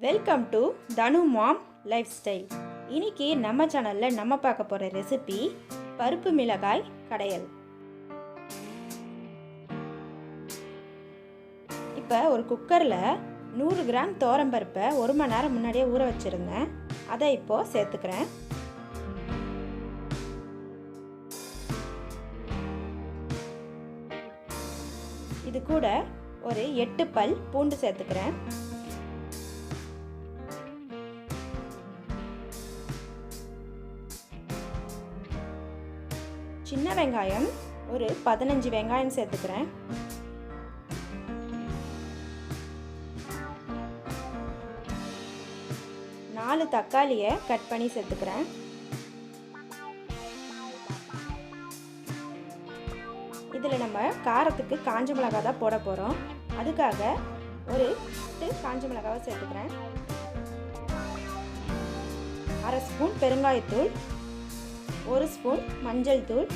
Welcome to தனுமாம் lifestyle. இன்னைக்கு நம்ம சேனலில் நம்ம பார்க்க போகிற ரெசிபி பருப்பு மிளகாய் கடையல். இப்போ ஒரு குக்கரில் 100 கிராம் தோரம்பருப்பை 1 மணி நேரம் முன்னாடியே ஊற வச்சுருந்தேன். அதை இப்போது சேர்த்துக்கிறேன். இது கூட ஒரு 8 பல் பூண்டு சேர்த்துக்கிறேன். சின்ன வெங்காயம் ஒரு 15 வெங்காயம் சேர்த்துக்கிறேன். நாலு தக்காளியை கட் பண்ணி சேர்த்துக்கிறேன். இதில் நம்ம காரத்துக்கு காஞ்ச மிளகாய் தான் போட போகிறோம். அதுக்காக ஒரு 8 காஞ்ச மிளகாவை சேர்த்துக்கிறேன். 1/2 ஸ்பூன் பெருங்காயத்தூள், 1 ஸ்பூன் மஞ்சள் தூள்.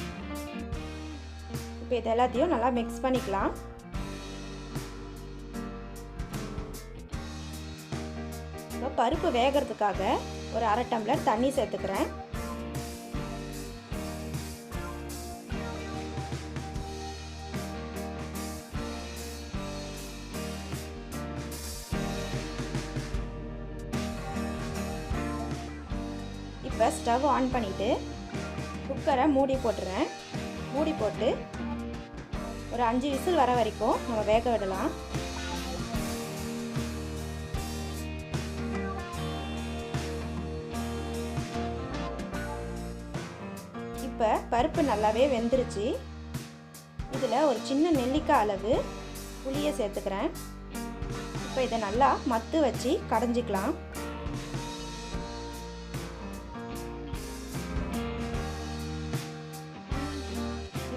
இப்போ இது எல்லாத்தையும் நல்லா மிக்ஸ் பண்ணிக்கலாம். இப்போ பருப்பு வேகிறதுக்காக ஒரு 1/2 டம்ளர் தண்ணி சேர்த்துக்கிறேன். இப்போ ஸ்டவ் ஆன் பண்ணிவிட்டு குக்கரை மூடி போட்டுறேன். மூடி போட்டு ஒரு 5 விசில் வர வரைக்கும் நம்ம வேக விடலாம். இப்போ பருப்பு நல்லாவே வெந்துருச்சு. இதில் ஒரு சின்ன நெல்லிக்காய் அளவு புளியை சேர்த்துக்கிறேன். இப்போ இதை நல்லா மத்து வச்சு கடைஞ்சிக்கலாம்.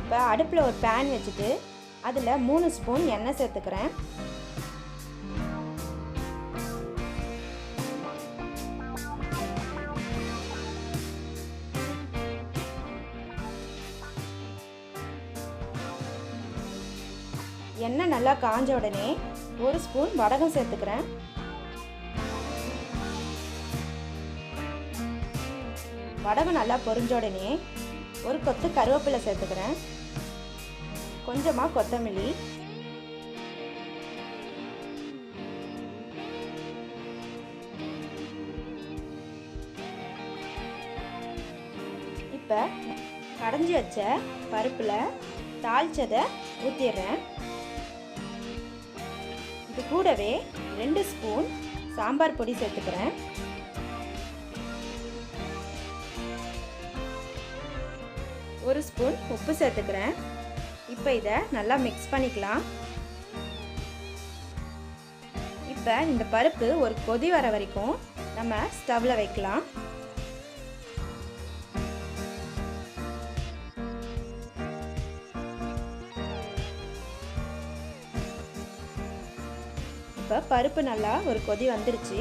இப்போ அடுப்பில் ஒரு பேன் வச்சுட்டு அதில் 3 ஸ்பூன் எண்ணெய் சேர்த்துக்கிறேன். எண்ணெய் நல்லா காஞ்ச உடனே 1 ஸ்பூன் வடகம் சேர்த்துக்கிறேன். வடகம் நல்லா பொரிஞ்ச உடனே ஒரு கொத்து கருவேப்பிலை சேர்த்துக்கிறேன். கொஞ்சமாக கொத்தமல்லி, இப்போ கடைஞ்சி வச்ச பருப்பில் தாளிச்சதை ஊற்றிடுறேன். இது கூடவே 2 ஸ்பூன் சாம்பார் பொடி சேர்த்துக்கிறேன். ஒரு ஸ்பூன் உப்பு சேர்த்துக்கிறேன். இப்போ இதை நல்லா மிக்ஸ் பண்ணிக்கலாம். இப்போ இந்த பருப்பு ஒரு கொதி வர வரைக்கும் நம்ம ஸ்டவ்வில் வைக்கலாம். இப்போ பருப்பு நல்லா ஒரு கொதி வந்துருச்சு.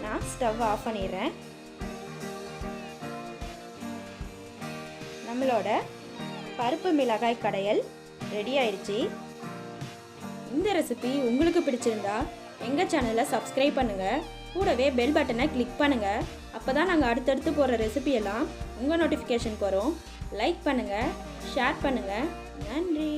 நான் ஸ்டவ் ஆஃப் பண்ணிடுறேன். நம்மளோட பருப்பு மிளகாய் கடையல் ரெடி ஆயிடுச்சு. இந்த ரெசிபி உங்களுக்கு பிடிச்சிருந்தா எங்கள் சேனலை சப்ஸ்கிரைப் பண்ணுங்கள். கூடவே பெல் பட்டனை கிளிக் பண்ணுங்கள். அப்போ தான் நாங்கள் அடுத்தடுத்து போகிற ரெசிபியெல்லாம் உங்கள் நோட்டிஃபிகேஷனுக்கு வரும். லைக் பண்ணுங்கள், ஷேர் பண்ணுங்கள். நன்றி.